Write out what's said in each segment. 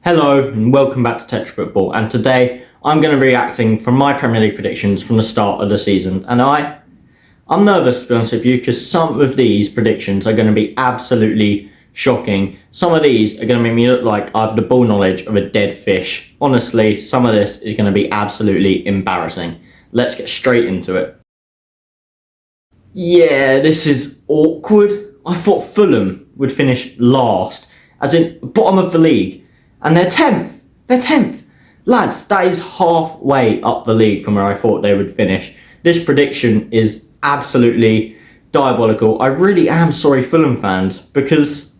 Hello and welcome back to Tetris Football, and today I'm going to be reacting from my Premier League predictions from the start of the season. And I'm nervous, to be honest with you, because some of these predictions are going to be absolutely shocking. Some of these are going to make me look like I have the ball knowledge of a dead fish. Honestly, some of this is going to be absolutely embarrassing. Let's get straight into it. Yeah, this is awkward. I thought Fulham would finish last, as in bottom of the league. And they're 10th. They're 10th. Lads, that is halfway up the league from where I thought they would finish. This prediction is absolutely diabolical. I really am sorry, Fulham fans, because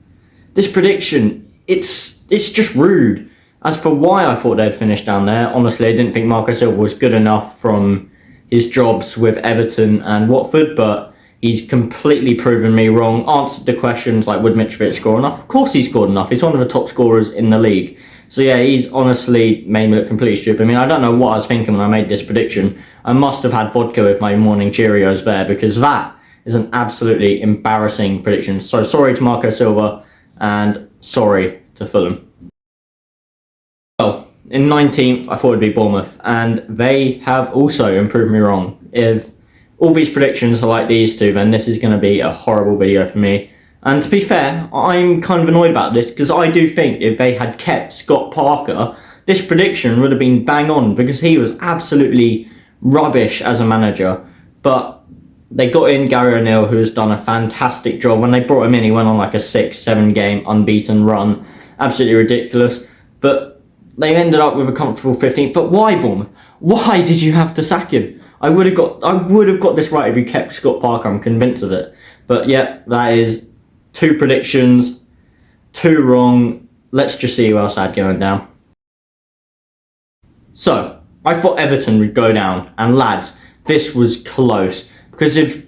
this prediction, it's just rude. As for why I thought they'd finish down there, honestly, I didn't think Marco Silva was good enough from his jobs with Everton and Watford, but he's completely proven me wrong, answered the questions like, would Mitrovic score enough? Of course he scored enough. He's one of the top scorers in the league. So yeah, he's honestly made me look completely stupid. I mean, I don't know what I was thinking when I made this prediction. I must have had vodka with my morning Cheerios there, because that is an absolutely embarrassing prediction. So sorry to Marco Silva, and sorry to Fulham. Well, in 19th, I thought it'd be Bournemouth, and they have also improved me wrong. If all these predictions are like these two, then this is going to be a horrible video for me. And to be fair, I'm kind of annoyed about this, because I do think if they had kept Scott Parker, this prediction would have been bang on, because he was absolutely rubbish as a manager. But they got in Gary O'Neill, who has done a fantastic job. When they brought him in, he went on like a 6-7 game unbeaten run. Absolutely ridiculous. But they ended up with a comfortable 15th. But why, Bournemouth? Why did you have to sack him? I would have got this right if you kept Scott Parker. I'm convinced of it. But yeah, that is two predictions, two wrong. Let's just see who else I had going down. So I thought Everton would go down, and lads, this was close, because if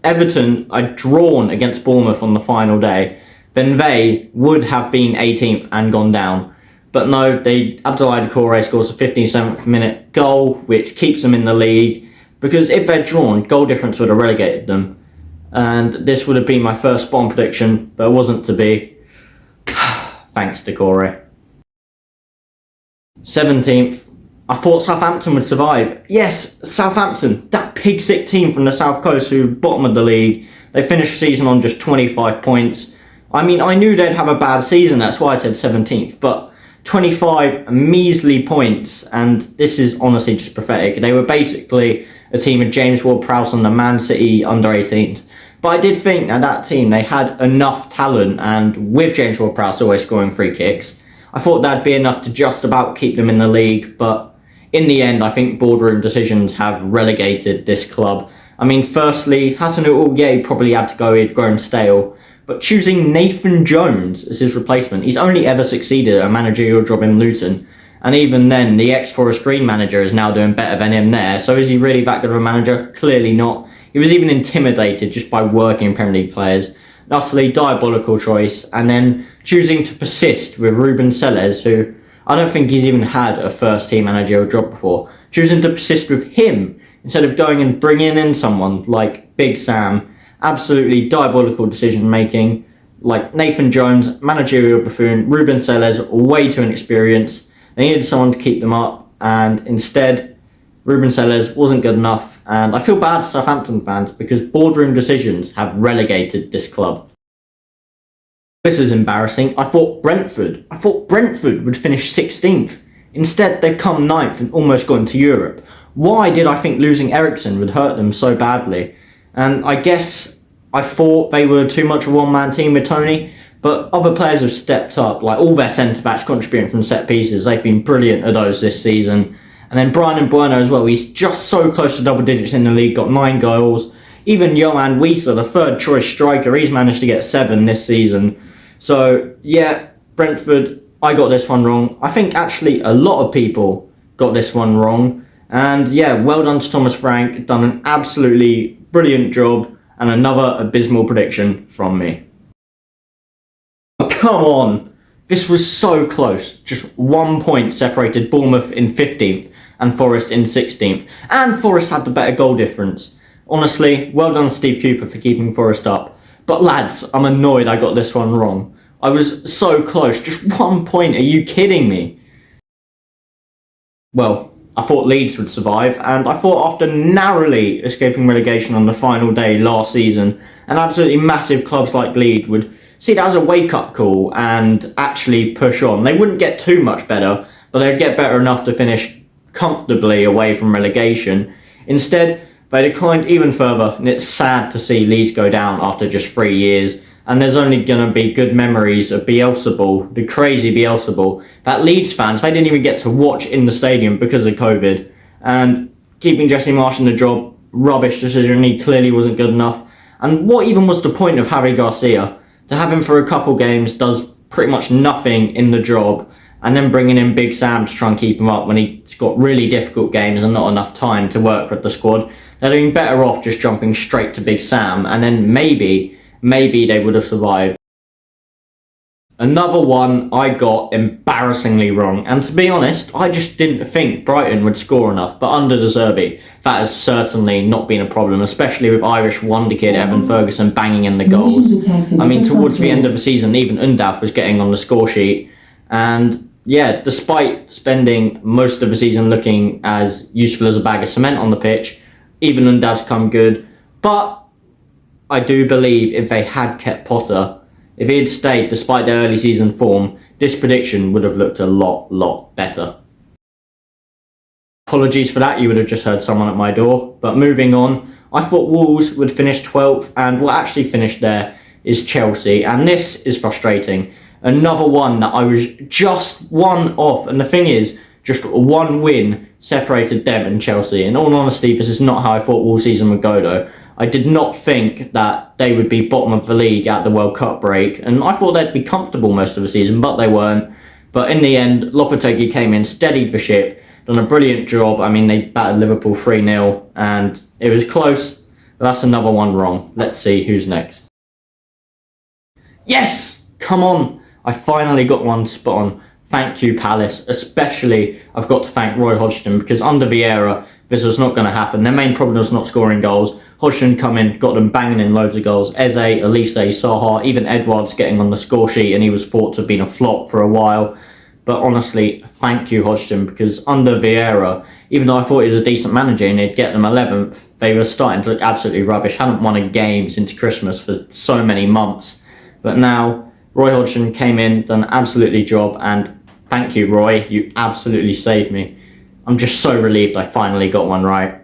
Everton had drawn against Bournemouth on the final day, then they would have been 18th and gone down. But no, Abdoulaye Doucouré scores a 57th minute goal, which keeps them in the league, because if they'd drawn, goal difference would have relegated them. And this would have been my first spot on prediction, but it wasn't to be. Thanks, Doucouré. 17th, I thought Southampton would survive. Yes, Southampton, that pig-sick team from the South Coast who bottom of the league. They finished the season on just 25 points. I mean, I knew they'd have a bad season, that's why I said 17th, but 25 measly points, and this is honestly just pathetic. They were basically a team of James Ward-Prowse on the Man City under-18s. But I did think that that team, they had enough talent, and with James Ward-Prowse always scoring free kicks, I thought that'd be enough to just about keep them in the league. But in the end, I think boardroom decisions have relegated this club. I mean, firstly, Hasenhüttl, yeah, he probably had to go, he'd grown stale. But choosing Nathan Jones as his replacement, he's only ever succeeded at a managerial job in Luton. And even then, the ex-Forest Green manager is now doing better than him there. So is he really that good of a manager? Clearly not. He was even intimidated just by working Premier League players. An utterly diabolical choice. And then choosing to persist with Ruben Selles, who I don't think he's even had a first-team managerial job before. Choosing to persist with him instead of going and bringing in someone like Big Sam. Absolutely diabolical decision-making. Like Nathan Jones, managerial buffoon. Ruben Selles, way too inexperienced. They needed someone to keep them up, and instead, Ruben Selles wasn't good enough. And I feel bad for Southampton fans, because boardroom decisions have relegated this club. This is embarrassing. I thought Brentford would finish 16th. Instead, they've come 9th and almost gone to Europe. Why did I think losing Eriksen would hurt them so badly? And I guess I thought they were too much of a one-man team with Tony, but other players have stepped up, like all their centre-backs contributing from set pieces. They've been brilliant at those this season. And then Brian Mbeumo as well, he's just so close to double digits in the league, got 9 goals. Even Johan Wieser, the third choice striker, he's managed to get 7 this season. So yeah, Brentford, I got this one wrong. I think actually a lot of people got this one wrong. And yeah, well done to Thomas Frank, done an absolutely brilliant job, and another abysmal prediction from me. Oh, come on, this was so close. Just 1 point separated Bournemouth in 15th and Forest in 16th, and Forest had the better goal difference. Honestly, well done Steve Cooper for keeping Forest up. But lads, I'm annoyed I got this one wrong. I was so close, just 1 point, are you kidding me? Well, I thought Leeds would survive, and I thought after narrowly escaping relegation on the final day last season, and absolutely massive clubs like Leeds would see that as a wake-up call and actually push on. They wouldn't get too much better, but they'd get better enough to finish comfortably away from relegation. Instead, they declined even further, and it's sad to see Leeds go down after just 3 years. And there's only going to be good memories of Bielsa, the crazy Bielsa, that Leeds fans, they didn't even get to watch in the stadium because of COVID. And keeping Jesse Marsch in the job, rubbish decision, he clearly wasn't good enough. And what even was the point of Javi Garcia? To have him for a couple games does pretty much nothing in the job, and then bringing in Big Sam to try and keep him up when he's got really difficult games and not enough time to work with the squad. They're doing better off just jumping straight to Big Sam, and then maybe they would have survived. Another one I got embarrassingly wrong, and to be honest, I just didn't think Brighton would score enough, but under De Zerbi, that has certainly not been a problem, especially with Irish wonder kid Evan Ferguson banging in the goals. I mean, towards the end of the season, even Undav was getting on the score sheet, and yeah, despite spending most of the season looking as useful as a bag of cement on the pitch, even Undav's come good, but I do believe if they had kept Potter, if he had stayed despite their early season form, this prediction would have looked a lot better. Apologies for that, you would have just heard someone at my door. But moving on, I thought Wolves would finish 12th, and what actually finished there is Chelsea, and this is frustrating. Another one that I was just one off, and the thing is, just one win separated them and Chelsea. In all honesty, this is not how I thought Wolves season would go though. I did not think that they would be bottom of the league at the World Cup break, and I thought they'd be comfortable most of the season, but they weren't. But in the end, Lopetegui came in, steadied the ship, done a brilliant job. I mean, they battered Liverpool 3-0, and it was close, but that's another one wrong. Let's see who's next. Yes! Come on! I finally got one spot on. Thank you, Palace. Especially, I've got to thank Roy Hodgson, because under Vieira, this was not going to happen. Their main problem was not scoring goals. Hodgson come in, got them banging in loads of goals. Eze, Elise, Saha, even Edwards getting on the score sheet, and he was thought to have been a flop for a while. But honestly, thank you, Hodgson, because under Vieira, even though I thought he was a decent manager and he'd get them 11th, they were starting to look absolutely rubbish. Hadn't won a game since Christmas for so many months. But now, Roy Hodgson came in, done an absolutely job, and thank you, Roy. You absolutely saved me. I'm just so relieved I finally got one right.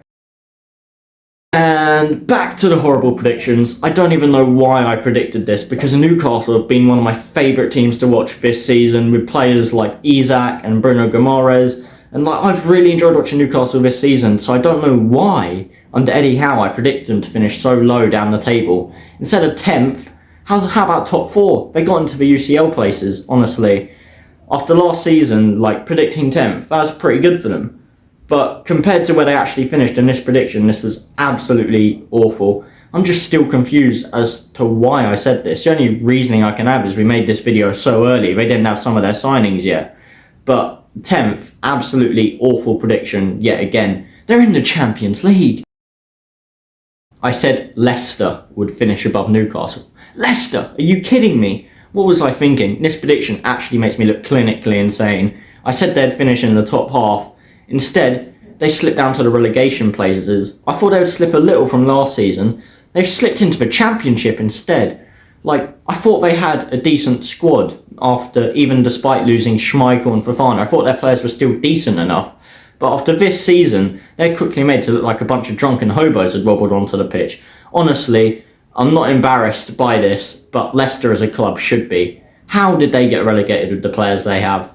And back to the horrible predictions. I don't even know why I predicted this, because Newcastle have been one of my favourite teams to watch this season, with players like Isak and Bruno Guimaraes, and I've really enjoyed watching Newcastle this season, so I don't know why under Eddie Howe I predicted them to finish so low down the table. Instead of 10th, how about top 4? They got into the UCL places, honestly. After last season, predicting 10th, that was pretty good for them. But compared to where they actually finished in this prediction, this was absolutely awful. I'm just still confused as to why I said this. The only reasoning I can have is we made this video so early, they didn't have some of their signings yet. But 10th, absolutely awful prediction yet again. They're in the Champions League. I said Leicester would finish above Newcastle. Leicester? Are you kidding me? What was I thinking? This prediction actually makes me look clinically insane. I said they'd finish in the top half. Instead, they slipped down to the relegation places. I thought they would slip a little from last season. They've slipped into the Championship instead. I thought they had a decent squad even despite losing Schmeichel and Fofana. I thought their players were still decent enough. But after this season, they're quickly made to look like a bunch of drunken hobos had wobbled onto the pitch. Honestly, I'm not embarrassed by this, but Leicester as a club should be. How did they get relegated with the players they have?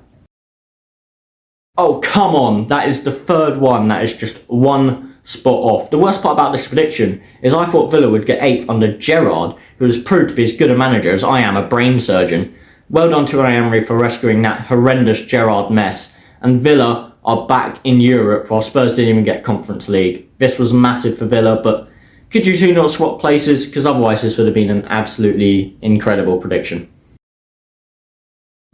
Oh, come on. That is the third one that is just one spot off. The worst part about this prediction is I thought Villa would get 8th under Gerrard, who has proved to be as good a manager as I am a brain surgeon. Well done to Emery for rescuing that horrendous Gerrard mess. And Villa are back in Europe while Spurs didn't even get Conference League. This was massive for Villa, but could you two not swap places? Because otherwise this would have been an absolutely incredible prediction.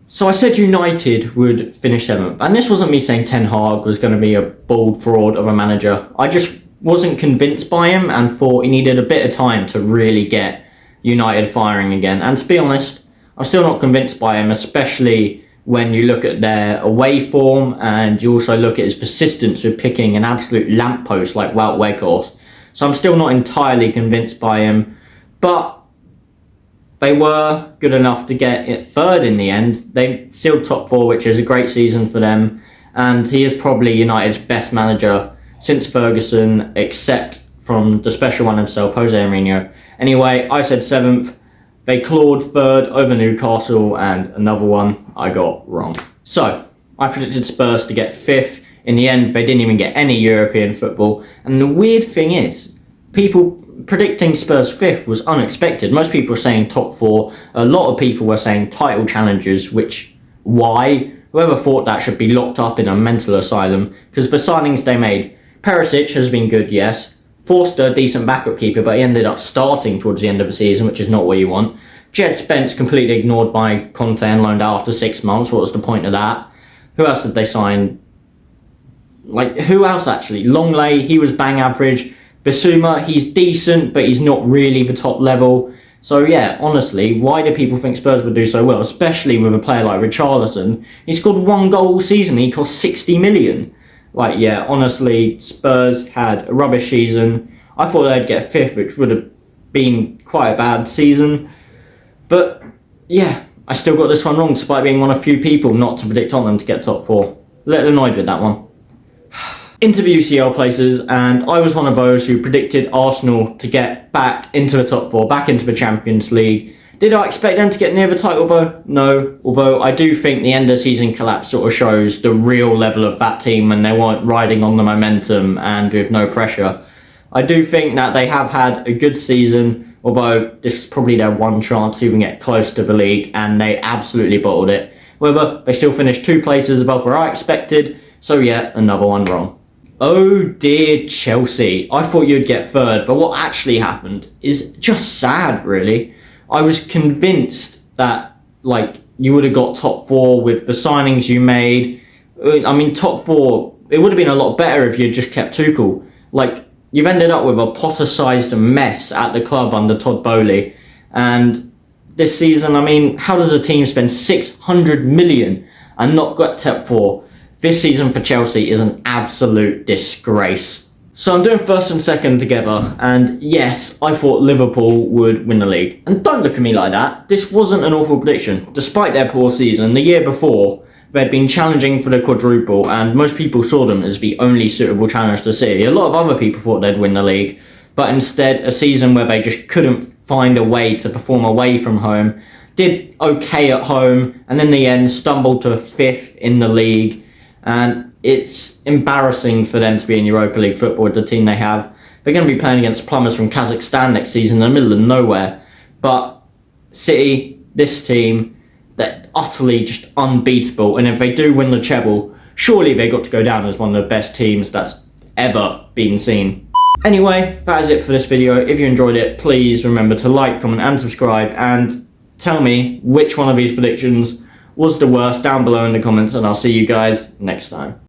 So I said United would finish 7th, and this wasn't me saying Ten Hag was going to be a bald fraud of a manager. I just wasn't convinced by him and thought he needed a bit of time to really get United firing again. And to be honest, I'm still not convinced by him, especially when you look at their away form and you also look at his persistence with picking an absolute lamppost like Wout Weghorst. So I'm still not entirely convinced by him, but they were good enough to get it third in the end. They sealed top four, which is a great season for them, and he is probably United's best manager since Ferguson, except from the special one himself, Jose Mourinho. Anyway, I said 7th. They clawed 3rd over Newcastle, and another one I got wrong. So, I predicted Spurs to get 5th. In the end, they didn't even get any European football. And the weird thing is, people predicting Spurs 5th was unexpected. Most people were saying top 4. A lot of people were saying title challengers, which, why? Whoever thought that should be locked up in a mental asylum. Because the signings they made, Perisic has been good, yes. Forster, a decent backup keeper, but he ended up starting towards the end of the season, which is not what you want. Jed Spence completely ignored by Conte and loaned out after 6 months. What was the point of that? Who else did they sign? Who else actually? Longley, he was bang average. Bissouma, he's decent, but he's not really the top level. So yeah, honestly, why do people think Spurs would do so well? Especially with a player like Richarlison. He scored 1 goal all season, he cost 60 million. Yeah, honestly, Spurs had a rubbish season. I thought they'd get 5th, which would have been quite a bad season. But, yeah, I still got this one wrong, despite being one of few people not to predict Tottenham to get top 4. A little annoyed with that one. Into the UCL places, and I was one of those who predicted Arsenal to get back into the top 4, back into the Champions League. Did I expect them to get near the title though? No, although I do think the end of season collapse sort of shows the real level of that team when they weren't riding on the momentum and with no pressure. I do think that they have had a good season, although this is probably their one chance to even get close to the league, and they absolutely bottled it. However, they still finished 2 places above where I expected, so yeah, another one wrong. Oh dear Chelsea, I thought you'd get 3rd, but what actually happened is just sad really. I was convinced that you would have got top 4 with the signings you made. I mean, top 4, it would have been a lot better if you'd just kept Tuchel. You've ended up with a Potter-sized mess at the club under Todd Boehly. And this season, I mean, how does a team spend 600 million and not get top 4? This season for Chelsea is an absolute disgrace. So I'm doing 1st and 2nd together, and yes, I thought Liverpool would win the league. And don't look at me like that, this wasn't an awful prediction. Despite their poor season, the year before, they'd been challenging for the quadruple, and most people saw them as the only suitable challenge to City. A lot of other people thought they'd win the league, but instead, a season where they just couldn't find a way to perform away from home, did okay at home, and in the end stumbled to 5th in the league. And it's embarrassing for them to be in Europa League football with the team they have. They're going to be playing against plumbers from Kazakhstan next season in the middle of nowhere. But City, this team, they're utterly just unbeatable. And if they do win the treble, surely they got to go down as one of the best teams that's ever been seen. Anyway, that is it for this video. If you enjoyed it, please remember to like, comment and subscribe. And tell me which one of these predictions was the worst down below in the comments, and I'll see you guys next time.